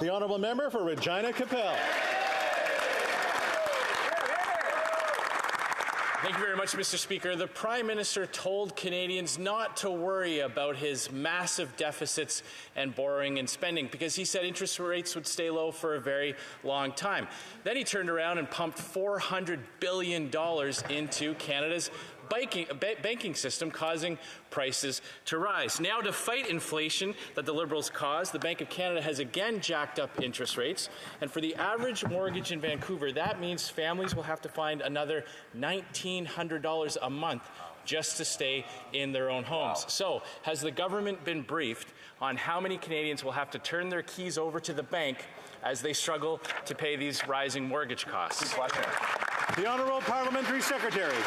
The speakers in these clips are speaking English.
The honourable member for Regina Capel. Thank you very much, Mr. Speaker. The Prime Minister told Canadians not to worry about his massive deficits and borrowing and spending because he said interest rates would stay low for a very long time. Then he turned around and pumped $400 billion into Canada's banking system, causing prices to rise. Now, to fight inflation that the Liberals caused, the Bank of Canada has again jacked up interest rates. And for the average mortgage in Vancouver, that means families will have to find another $1,900 a month just to stay in their own homes. So, has the government been briefed on how many Canadians will have to turn their keys over to the bank as they struggle to pay these rising mortgage costs? Good question. The Honourable Parliamentary Secretary.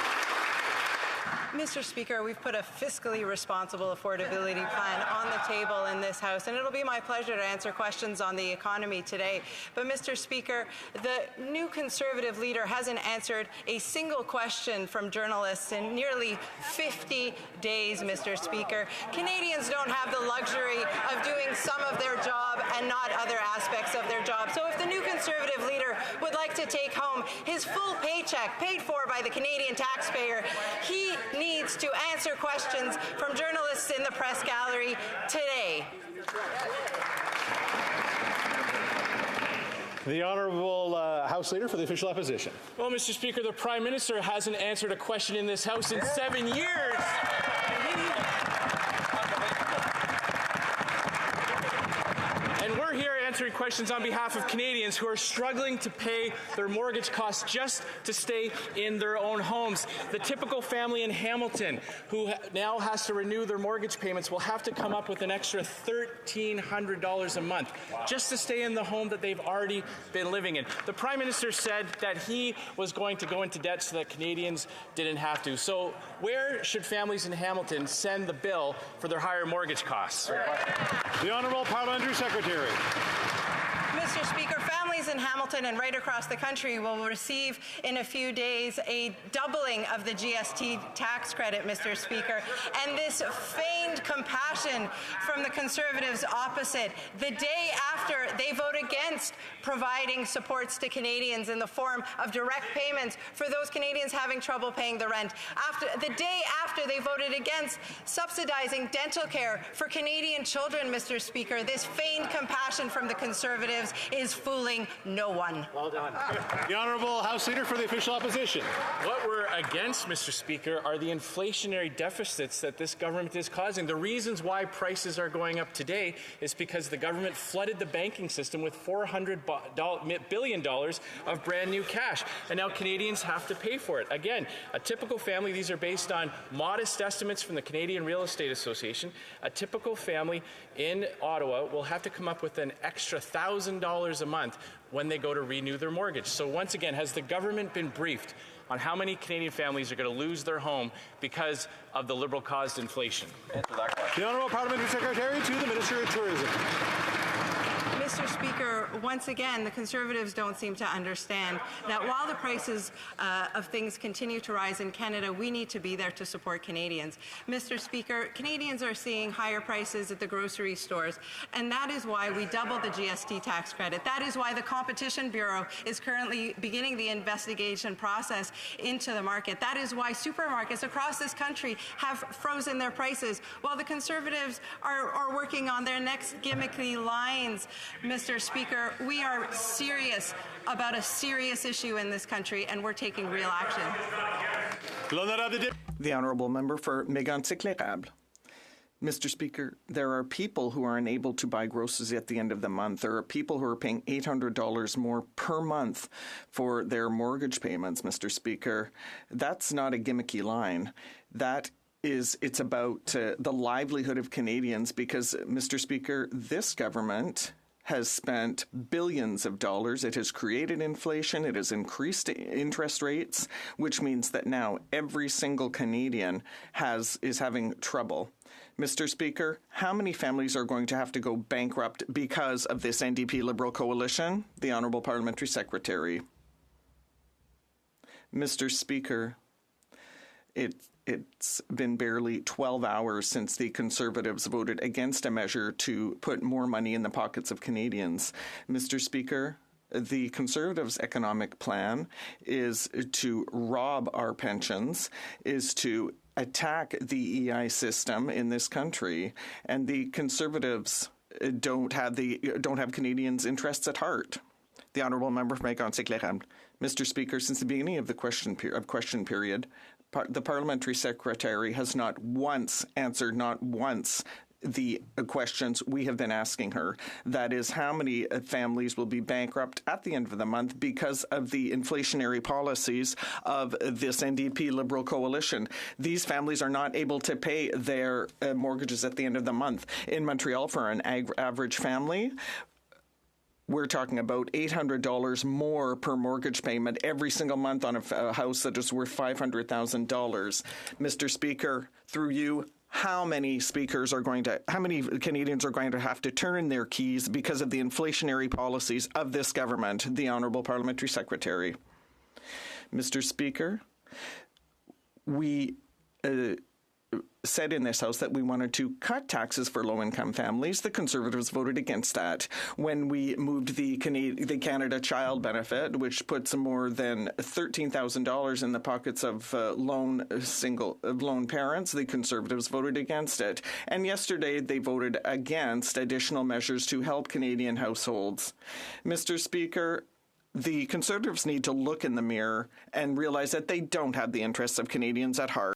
Mr. Speaker, we've put a fiscally responsible affordability plan on the table in this House, and it'll be my pleasure to answer questions on the economy today. But, Mr. Speaker, the new Conservative leader hasn't answered a single question from journalists in nearly 50 days, Mr. Speaker. Canadians don't have the luxury of doing some of their job and not other aspects of their job. So if the new Conservative leader would like to take home his full paycheck paid for by the Canadian taxpayer, he needs to answer questions from journalists in the press gallery today. The Honourable House Leader for the Official Opposition. Well, Mr. Speaker, the Prime Minister hasn't answered a question in this House in 7 years. And we're here answering questions on behalf of Canadians who are struggling to pay their mortgage costs just to stay in their own homes. The typical family in Hamilton who now has to renew their mortgage payments will have to come up with an extra $1,300 a month just to stay in the home that they've already been living in. The Prime Minister said that he was going to go into debt so that Canadians didn't have to. So where should families in Hamilton send the bill for their higher mortgage costs? The Honourable Parliamentary Secretary. Mr. Speaker, families in Hamilton and right across the country will receive in a few days a doubling of the GST tax credit, Mr. Speaker. And this feigned compassion from the Conservatives opposite, the day after they vote against providing supports to Canadians in the form of direct payments for those Canadians having trouble paying the rent, the day after they voted against subsidizing dental care for Canadian children, Mr. Speaker, this feigned compassion from the Conservatives is fooling no one. Well done. The Honourable House Leader for the Official Opposition. What we're against, Mr. Speaker, are the inflationary deficits that this government is causing. The reasons why prices are going up today is because the government flooded the banking system with $400 billion of brand new cash, and now Canadians have to pay for it. Again, a typical family, these are based on modest estimates from the Canadian Real Estate Association, a typical family in Ottawa will have to come up with an extra $1,000 a month when they go to renew their mortgage. So once again, has the government been briefed on how many Canadian families are going to lose their home because of the Liberal-caused inflation? The Honourable Parliamentary Secretary to the Minister of Tourism. Mr. Speaker, once again, the Conservatives don't seem to understand that while the prices of things continue to rise in Canada, we need to be there to support Canadians. Mr. Speaker, Canadians are seeing higher prices at the grocery stores, and that is why we doubled the GST tax credit. That is why the Competition Bureau is currently beginning the investigation process into the market. That is why supermarkets across this country have frozen their prices, while the Conservatives are working on their next gimmicky lines. Mr. Speaker, we are serious about a serious issue in this country, and we're taking real action. The Honourable Member for Mégantic-l'Érable. Mr. Speaker, there are people who are unable to buy groceries at the end of the month. There are people who are paying $800 more per month for their mortgage payments, Mr. Speaker. That's not a gimmicky line. It's about the livelihood of Canadians because, Mr. Speaker, this government has spent billions of dollars. It has created inflation. It has increased interest rates, which means that now every single Canadian is having trouble. Mr. Speaker, how many families are going to have to go bankrupt because of this NDP Liberal coalition? The Honourable Parliamentary Secretary. Mr. Speaker, it's been barely 12 hours since the Conservatives voted against a measure to put more money in the pockets of Canadians. Mr. Speaker, the Conservatives' economic plan is to rob our pensions, is to attack the EI system in this country, and the Conservatives don't have Canadians' interests at heart. The Honourable Member for Mégantic-Lérable. Mr. Speaker, since the beginning of the question period, the Parliamentary Secretary has not once answered the questions we have been asking her. That is, how many families will be bankrupt at the end of the month because of the inflationary policies of this NDP Liberal coalition. These families are not able to pay their mortgages at the end of the month. In Montreal, for an average family, we're talking about $800 more per mortgage payment every single month on a house that is worth $500,000. Mr. Speaker, through you, how many Canadians are going to have to turn their keys because of the inflationary policies of this government? The Honourable Parliamentary Secretary. Mr. Speaker, we said in this House that we wanted to cut taxes for low-income families. The Conservatives voted against that. When we moved the Canada Child Benefit, which puts more than $13,000 in the pockets of lone parents, the Conservatives voted against it. And yesterday they voted against additional measures to help Canadian households. Mr. Speaker, the Conservatives need to look in the mirror and realize that they don't have the interests of Canadians at heart.